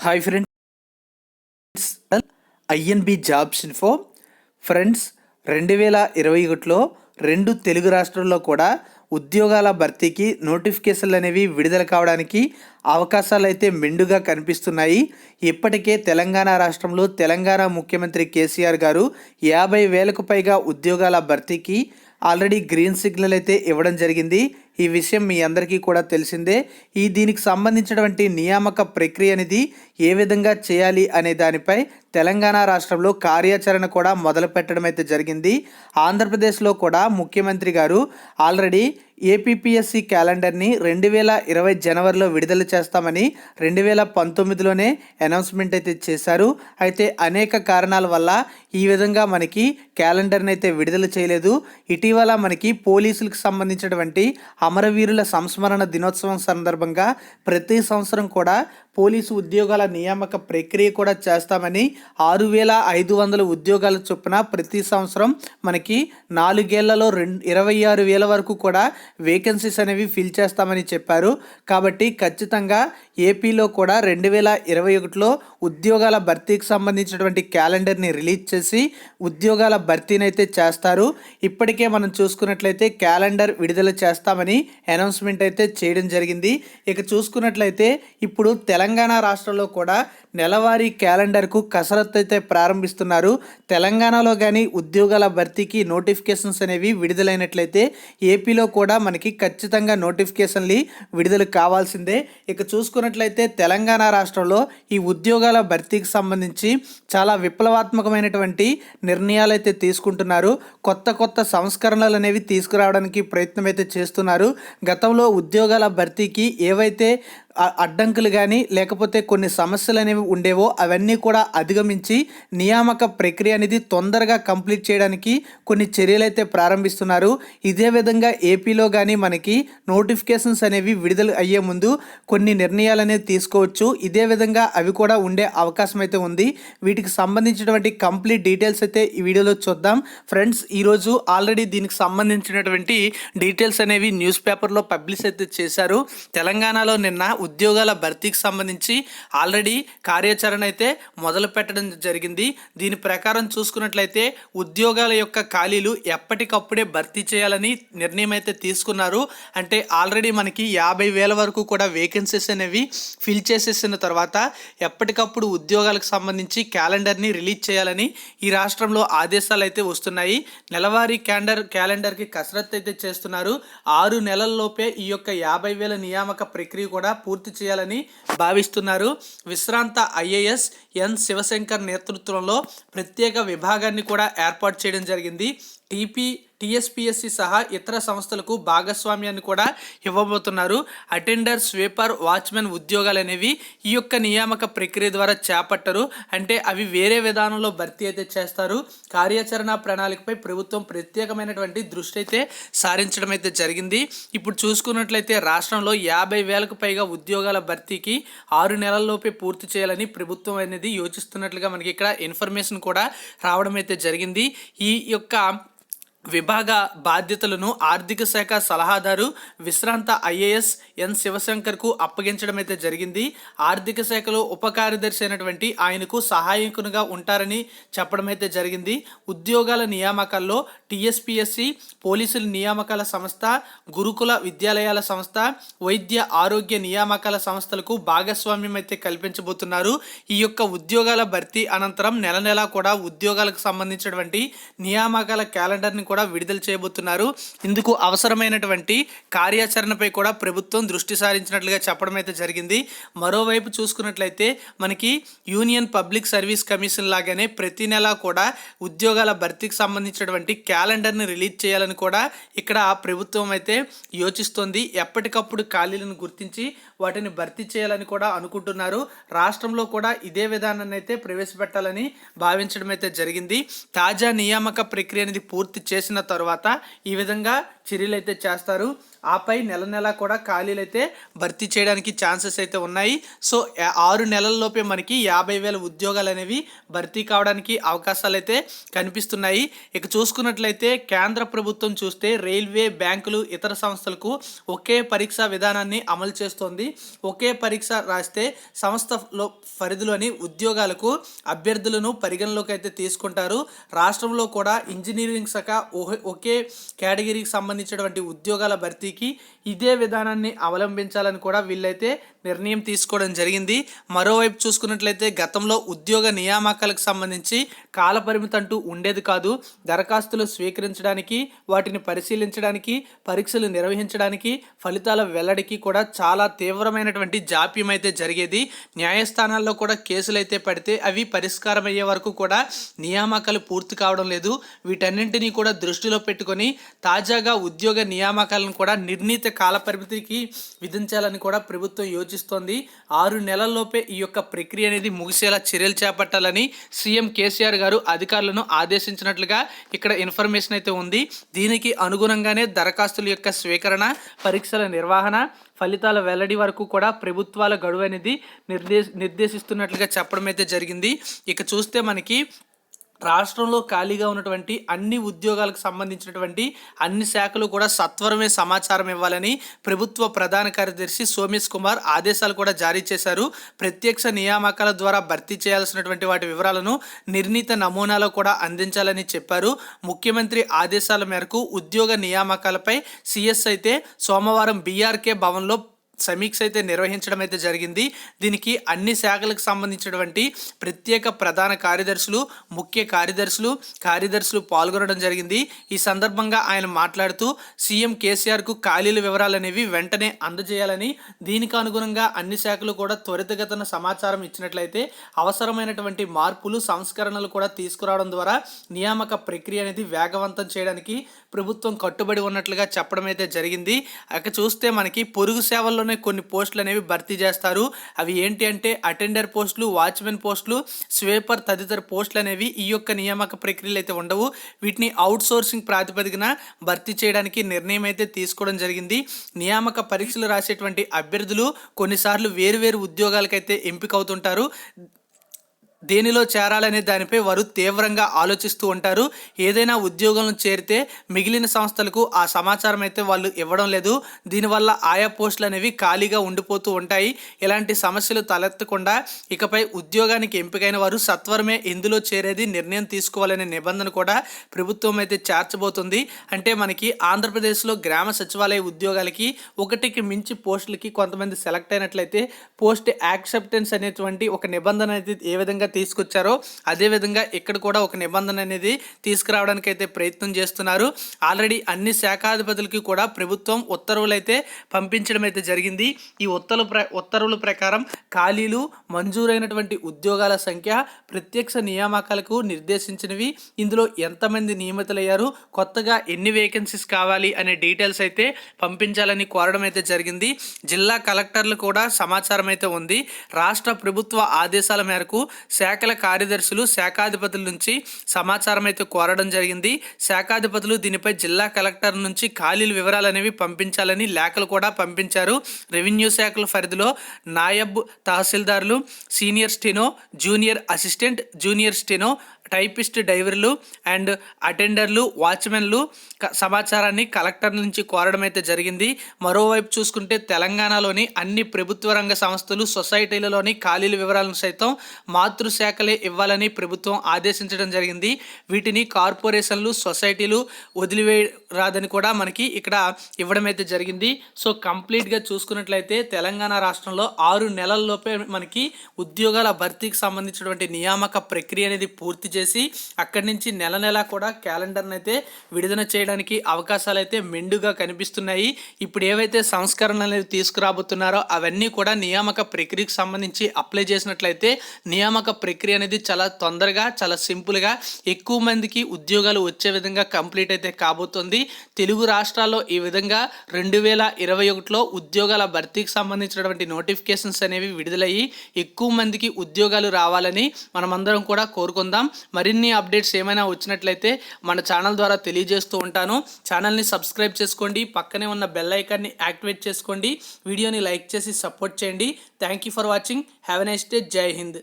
Hi friends, INB jobs info. Friends, 2021లో రెండు తెలుగు రాష్ట్రాల్లో కూడా ఉద్యోగాల భర్తీకి నోటిఫికేషన్లు అనేవి విడుదల కావడానికి అవకాశాలు అయితే మెండుగా కనిపిస్తున్నాయి. ఇప్పటికే తెలంగాణ రాష్ట్రంలో తెలంగాణ ముఖ్యమంత్రి కేసీఆర్ గారు 50,000కు పైగా ఉద్యోగాల భర్తీకి ఆల్రెడీ గ్రీన్ సిగ్నల్ అయితే ఇవ్వడం జరిగింది. ఈ విషయం మీ అందరికీ కూడా తెలిసిందే. దీనికి సంబంధించినటువంటి నియామక ప్రక్రియ అనేది ఏ విధంగా చేయాలి అనే దానిపై తెలంగాణ రాష్ట్రంలో కార్యాచరణ కూడా మొదలు పెట్టడం అయితే జరిగింది. ఆంధ్రప్రదేశ్లో కూడా ముఖ్యమంత్రి గారు ఆల్రెడీ ఏపీపీఎస్సీ క్యాలెండర్ని 2020 జనవరిలో విడుదల చేస్తామని 2019లోనే అనౌన్స్మెంట్ అయితే చేశారు. అయితే అనేక కారణాల వల్ల ఈ విధంగా మనకి క్యాలెండర్ని అయితే విడుదల చేయలేదు. ఇటీవల మనకి పోలీసులకు సంబంధించినటువంటి అమరవీరుల సంస్మరణ దినోత్సవం సందర్భంగా ప్రతి సంవత్సరం కూడా పోలీసు ఉద్యోగాల నియామక ప్రక్రియ కూడా చేస్తామని 6,500 ఉద్యోగాల చొప్పున ప్రతి సంవత్సరం మనకి 4 ఏళ్లలో 26,000 వరకు కూడా వేకెన్సీస్ అనేవి ఫిల్ చేస్తామని చెప్పారు. కాబట్టి ఖచ్చితంగా ఏపీలో కూడా 2021లో ఉద్యోగాల భర్తీకి సంబంధించినటువంటి క్యాలెండర్ని రిలీజ్ చేసి ఉద్యోగాల భర్తీని అయితే చేస్తారు. ఇప్పటికే మనం చూసుకున్నట్లయితే క్యాలెండర్ విడుదల చేస్తామని అనౌన్స్మెంట్ అయితే చేయడం జరిగింది. ఇక చూసుకున్నట్లయితే ఇప్పుడు తెలంగాణ రాష్ట్రంలో కూడా నెలవారీ క్యాలెండర్కు కసరత్తు అయితే ప్రారంభిస్తున్నారు. తెలంగాణలో కానీ ఉద్యోగాల భర్తీకి నోటిఫికేషన్స్ అనేవి విడుదలైనట్లయితే ఏపీలో కూడా మనకి ఖచ్చితంగా నోటిఫికేషన్లు విడుదల కావాల్సిందే. ఇక చూసుకున్నట్లయితే తెలంగాణ రాష్ట్రంలో ఈ ఉద్యోగాల భర్తీకి సంబంధించి చాలా విప్లవాత్మకమైనటువంటి నిర్ణయాలు అయితే తీసుకుంటున్నారు. కొత్త సంస్కరణలు అనేవి తీసుకురావడానికి ప్రయత్నం అయితే చేస్తున్నారు. గతంలో ఉద్యోగాల భర్తీకి ఏవైతే అడ్డంకులు కానీ లేకపోతే కొన్ని సమస్యలు అనేవి ఉండేవో అవన్నీ కూడా అధిగమించి నియామక ప్రక్రియ అనేది తొందరగా కంప్లీట్ చేయడానికి కొన్ని చర్యలు అయితే ప్రారంభిస్తున్నారు. ఇదే విధంగా ఏపీలో కానీ మనకి నోటిఫికేషన్స్ అనేవి విడుదల అయ్యే ముందు కొన్ని నిర్ణయాలు అనేవి తీసుకోవచ్చు. ఇదే విధంగా అవి కూడా ఉండే అవకాశం అయితే ఉంది. వీటికి సంబంధించినటువంటి కంప్లీట్ డీటెయిల్స్ అయితే ఈ వీడియోలో చూద్దాం. ఫ్రెండ్స్, ఈరోజు ఆల్రెడీ దీనికి సంబంధించినటువంటి డీటెయిల్స్ అనేవి న్యూస్ పేపర్లో పబ్లిష్ అయితే చేశారు. తెలంగాణలో నిన్న ఉద్యోగాల భర్తీకి సంబంధించి ఆల్రెడీ కార్యాచరణ అయితే మొదలు పెట్టడం జరిగింది. దీని ప్రకారం చూసుకున్నట్లయితే ఉద్యోగాల యొక్క ఖాళీలు ఎప్పటికప్పుడే భర్తీ చేయాలని నిర్ణయం అయితే తీసుకున్నారు. అంటే ఆల్రెడీ మనకి 50,000 వరకు కూడా వేకెన్సీస్ అనేవి ఫిల్ చేసేసిన తర్వాత ఎప్పటికప్పుడు ఉద్యోగాలకు సంబంధించి క్యాలెండర్ని రిలీజ్ చేయాలని ఈ రాష్ట్రంలో ఆదేశాలు అయితే వస్తున్నాయి. నెలవారీ క్యాలెండర్కి కసరత్తు అయితే చేస్తున్నారు. 6 నెలల్లోపే ఈ యొక్క 50,000 నియామక ప్రక్రియ కూడా పూర్తి చేయాలని భావిస్తున్నారు. విశ్రాంత ఐఏఎస్ ఎన్ శివశంకర్ నేతృత్వంలో ప్రత్యేక విభాగాన్ని కూడా ఏర్పాటు చేయడం జరిగింది. టీఎస్పీఎస్సీ సహా ఇతర సంస్థలకు భాగస్వామ్యాన్ని కూడా ఇవ్వబోతున్నారు. అటెండర్, స్వీపర్, వాచ్మెన్ ఉద్యోగాలు అనేవి ఈ యొక్క నియామక ప్రక్రియ ద్వారా చేపట్టరు. అంటే అవి వేరే విధానంలో భర్తీ అయితే చేస్తారు. కార్యాచరణ ప్రణాళికపై ప్రభుత్వం ప్రత్యేకమైనటువంటి దృష్టి అయితే సారించడం అయితే జరిగింది. ఇప్పుడు చూసుకున్నట్లయితే రాష్ట్రంలో 50,000కు పైగా ఉద్యోగాల భర్తీకి 6 నెలల్లోపే పూర్తి చేయాలని ప్రభుత్వం అనేది యోచిస్తున్నట్లుగా మనకి ఇక్కడ ఇన్ఫర్మేషన్ కూడా రావడం అయితే జరిగింది. ఈ యొక్క విభాగ బాధ్యతలను ఆర్థిక శాఖ సలహాదారు విశ్రాంత ఐఏఎస్ ఎన్ శివశంకర్కు అప్పగించడం అయితే జరిగింది. ఆర్థిక శాఖలో ఉప కార్యదర్శి అయినటువంటి ఆయనకు సహాయకునిగా ఉంటారని చెప్పడం అయితే జరిగింది. ఉద్యోగాల నియామకాల్లో టీఎస్పీఎస్సీ, పోలీసుల నియామకాల సంస్థ, గురుకుల విద్యాలయాల సంస్థ, వైద్య ఆరోగ్య నియామకాల సంస్థలకు భాగస్వామ్యం అయితే కల్పించబోతున్నారు. ఈ యొక్క ఉద్యోగాల భర్తీ అనంతరం నెల కూడా ఉద్యోగాలకు సంబంధించినటువంటి నియామకాల క్యాలెండర్ని కూడా విడుదల చేయబోతున్నారు. ఇందుకు అవసరమైనటువంటి కార్యాచరణపై కూడా ప్రభుత్వం దృష్టి సారించినట్లుగా చెప్పడం అయితే జరిగింది. మరోవైపు చూసుకున్నట్లయితే మనకి యూనియన్ పబ్లిక్ సర్వీస్ కమిషన్ లాగానే ప్రతి నెల కూడా ఉద్యోగాల భర్తీకి సంబంధించినటువంటి క్యాలెండర్ని రిలీజ్ చేయాలని కూడా ఇక్కడ ప్రభుత్వం అయితే యోచిస్తోంది. ఎప్పటికప్పుడు ఖాళీలను గుర్తించి వాటిని భర్తీ చేయాలని కూడా అనుకుంటున్నారు. రాష్ట్రంలో కూడా ఇదే విధానాన్ని అయితే ప్రవేశపెట్టాలని భావించడం అయితే జరిగింది. తాజా నియామక ప్రక్రియ అనేది పూర్తి చేసిన తర్వాత ఈ విధంగా చర్యలు అయితే చేస్తారు. ఆపై నెల నెల కూడా ఖాళీలు అయితే భర్తీ చేయడానికి ఛాన్సెస్ అయితే ఉన్నాయి. సో 6 నెలల్లోపే మనకి 50,000 ఉద్యోగాలు అనేవి భర్తీ కావడానికి అవకాశాలు అయితే కనిపిస్తున్నాయి. ఇక చూసుకున్నట్లయితే కేంద్ర ప్రభుత్వం చూస్తే రైల్వే, బ్యాంకులు, ఇతర సంస్థలకు ఒకే పరీక్షా విధానాన్ని అమలు చేస్తోంది. ఒకే పరీక్ష రాస్తే సంస్థలో పరిధిలోని ఉద్యోగాలకు అభ్యర్థులను పరిగణలోకి అయితే తీసుకుంటారు. రాష్ట్రంలో కూడా ఇంజనీరింగ్ శాఖ ఒకే కేటగిరీకి సంబంధించినటువంటి ఉద్యోగాల భర్తీకి ఇదే విధానాన్ని అవలంబించాలని కూడా వీళ్ళైతే నిర్ణయం తీసుకోవడం జరిగింది. మరోవైపు చూసుకున్నట్లయితే గతంలో ఉద్యోగ నియామకాలకు సంబంధించి కాలపరిమితి అంటూ ఉండేది కాదు. దరఖాస్తులు స్వీకరించడానికి, వాటిని పరిశీలించడానికి, పరీక్షలు నిర్వహించడానికి, ఫలితాల వెల్లడికి కూడా చాలా తీవ్రమైనటువంటి జాప్యం అయితే జరిగేది. న్యాయస్థానాల్లో కూడా కేసులు అయితే పడితే అవి పరిష్కారం అయ్యే వరకు కూడా నియామకాలు పూర్తి కావడం లేదు. వీటన్నింటినీ కూడా దృష్టిలో పెట్టుకొని తాజాగా ఉద్యోగ నియామకాలను కూడా నిర్ణీత కాలపరిమితికి విధించాలని కూడా ప్రభుత్వం యోచిస్తోంది. 6 నెలల్లోపే ఈ యొక్క ప్రక్రియ అనేది ముగిసేలా చర్యలు చేపట్టాలని సీఎం కేసీఆర్ గారు అధికారులను ఆదేశించినట్లుగా ఇక్కడ ఇన్ఫర్మేషన్ అయితే ఉంది. దీనికి అనుగుణంగానే దరఖాస్తుల యొక్క స్వీకరణ, పరీక్షల నిర్వహణ, ఫలితాల వెల్లడి వరకు కూడా ప్రభుత్వాల గడువు అనేది నిర్దేశిస్తున్నట్లుగా చెప్పడం అయితే జరిగింది. ఇక చూస్తే మనకి రాష్ట్రంలో ఖాళీగా ఉన్నటువంటి అన్ని ఉద్యోగాలకు సంబంధించినటువంటి అన్ని శాఖలు కూడా సత్వరమే సమాచారం ఇవ్వాలని ప్రభుత్వ ప్రధాన కార్యదర్శి సోమేష్ కుమార్ ఆదేశాలు కూడా జారీ చేశారు. ప్రత్యక్ష నియామకాల ద్వారా భర్తీ చేయాల్సినటువంటి వాటి వివరాలను నిర్ణీత నమూనాలో కూడా అందించాలని చెప్పారు. ముఖ్యమంత్రి ఆదేశాల మేరకు ఉద్యోగ నియామకాలపై సిఎస్ అయితే సోమవారం బీఆర్కే భవన్లో సమీక్ష అయితే నిర్వహించడం అయితే జరిగింది. దీనికి అన్ని శాఖలకు సంబంధించినటువంటి ప్రత్యేక ప్రధాన కార్యదర్శులు, ముఖ్య కార్యదర్శులు పాల్గొనడం జరిగింది. ఈ సందర్భంగా ఆయన మాట్లాడుతూ సీఎం కేసీఆర్కు ఖాళీల వివరాలు అనేవి వెంటనే అందజేయాలని, దీనికి అనుగుణంగా అన్ని శాఖలు కూడా త్వరితగతిన సమాచారం ఇచ్చినట్లయితే అవసరమైనటువంటి మార్పులు, సంస్కరణలు కూడా తీసుకురావడం ద్వారా నియామక ప్రక్రియ అనేది వేగవంతం చేయడానికి ప్రభుత్వం కట్టుబడి ఉన్నట్లుగా చెప్పడం అయితే జరిగింది. అక్కడ చూస్తే మనకి పొరుగు సేవల్లో కొన్ని పోస్టులు అనేవి భర్తీ చేస్తారు. అవి ఏంటి అంటే అటెండర్ పోస్టులు, వాచ్మెన్ పోస్టులు, స్వీపర్ తదితర పోస్టులు అనేవి ఈ యొక్క నియామక ప్రక్రియలు అయితే ఉండవు. వీటిని అవుట్ సోర్సింగ్ ప్రాతిపదికన భర్తీ చేయడానికి నిర్ణయం అయితే తీసుకోవడం జరిగింది. నియామక పరీక్షలు రాసేటువంటి అభ్యర్థులు కొన్నిసార్లు వేరు ఉద్యోగాలకైతే ఎంపిక అవుతుంటారు. దేనిలో చేరాలనే దానిపై వారు తీవ్రంగా ఆలోచిస్తూ ఉంటారు. ఏదైనా ఉద్యోగంలో చేరితే మిగిలిన సంస్థలకు ఆ సమాచారం అయితే వాళ్ళు ఇవ్వడం లేదు. దీనివల్ల ఆయా పోస్టులు అనేవి ఖాళీగా ఉండిపోతూ ఉంటాయి. ఇలాంటి సమస్యలు తలెత్తకుండా ఇకపై ఉద్యోగానికి ఎంపికైన వారు సత్వరమే ఇందులో చేరేది నిర్ణయం తీసుకోవాలనే నిబంధన కూడా ప్రభుత్వం అయితే చేర్చబోతుంది. అంటే మనకి ఆంధ్రప్రదేశ్లో గ్రామ సచివాలయ ఉద్యోగాలకి ఒకటికి మించి పోస్టులకి కొంతమంది సెలెక్ట్ అయినట్లయితే పోస్ట్ యాక్సెప్టెన్స్ అనేటువంటి ఒక నిబంధన అయితే ఏ విధంగా తీసుకొచ్చారో అదేవిధంగా ఇక్కడ కూడా ఒక నిబంధన అనేది తీసుకురావడానికి అయితే ప్రయత్నం చేస్తున్నారు. ఆల్రెడీ అన్ని శాఖాధిపతులకి కూడా ప్రభుత్వం ఉత్తర్వులు అయితే పంపించడం అయితే జరిగింది. ఈ ఉత్తర్వుల ప్రకారం ఖాళీలు, మంజూరైనటువంటి ఉద్యోగాల సంఖ్య, ప్రత్యక్ష నియామకాలకు నిర్దేశించినవి, ఇందులో ఎంతమంది నియమితులయ్యారు, కొత్తగా ఎన్ని వేకెన్సీస్ కావాలి అనే డీటెయిల్స్ అయితే పంపించాలని కోరడం అయితే జరిగింది. జిల్లా కలెక్టర్లు కూడా సమాచారం అయితే ఉంది. రాష్ట్ర ప్రభుత్వ ఆదేశాల మేరకు శాఖల కార్యదర్శులు శాఖాధిపతుల నుంచి సమాచారం అయితే కోరడం జరిగింది. శాఖాధిపతులు దీనిపై జిల్లా కలెక్టర్ నుంచి ఖాళీల వివరాలు అనేవి పంపించాలని లేఖలు కూడా పంపించారు. రెవెన్యూ శాఖల పరిధిలో నాయబ్ తహసీల్దార్లు, senior steno, junior assistant, junior steno, typist, డ్రైవర్లు అండ్ అటెండర్లు, వాచ్మెన్లు సమాచారాన్ని కలెక్టర్ నుంచి కోరడం అయితే జరిగింది. మరోవైపు చూసుకుంటే తెలంగాణలోని అన్ని ప్రభుత్వ రంగ సంస్థలు, సొసైటీలలోని ఖాళీల వివరాలను సైతం మాతృశాఖలే ఇవ్వాలని ప్రభుత్వం ఆదేశించడం జరిగింది. వీటిని కార్పొరేషన్లు, సొసైటీలు వదిలివేయరాదని కూడా మనకి ఇక్కడ ఇవ్వడం అయితే జరిగింది. సో కంప్లీట్గా చూసుకున్నట్లయితే తెలంగాణ రాష్ట్రంలో 6 నెలల్లోపే మనకి ఉద్యోగాల భర్తీకి సంబంధించినటువంటి నియామక ప్రక్రియ అనేది పూర్తి చేసి అక్కడి నుంచి నెల కూడా క్యాలెండర్ని అయితే విడుదల చేయడానికి అవకాశాలు అయితే మెండుగా కనిపిస్తున్నాయి. ఇప్పుడు ఏవైతే సంస్కరణలు అనేవి తీసుకురాబోతున్నారో అవన్నీ కూడా నియామక ప్రక్రియకు సంబంధించి అప్లై చేసినట్లయితే నియామక ప్రక్రియ అనేది చాలా తొందరగా, చాలా సింపుల్గా, ఎక్కువ మందికి ఉద్యోగాలు వచ్చే విధంగా కంప్లీట్ అయితే కాబోతుంది. తెలుగు రాష్ట్రాల్లో ఈ విధంగా 2021లో ఉద్యోగాల భర్తీకి సంబంధించినటువంటి నోటిఫికేషన్స్ అనేవి విడుదలయ్యి ఎక్కువ మందికి ఉద్యోగాలు రావాలని మనమందరం కూడా కోరుకుందాం. మరిన్ని అప్డేట్స్ ఏమైనా వచ్చినట్లయితే మన ఛానల్ ద్వారా తెలియజేస్తూ ఉంటాను. ఛానల్ని సబ్స్క్రైబ్ చేసుకోండి, పక్కనే ఉన్న బెల్ ఐకాన్ని యాక్టివేట్ చేసుకోండి, వీడియోని లైక్ చేసి సపోర్ట్ చేయండి. Thank you for watching. Have a nice day. జై హింద్.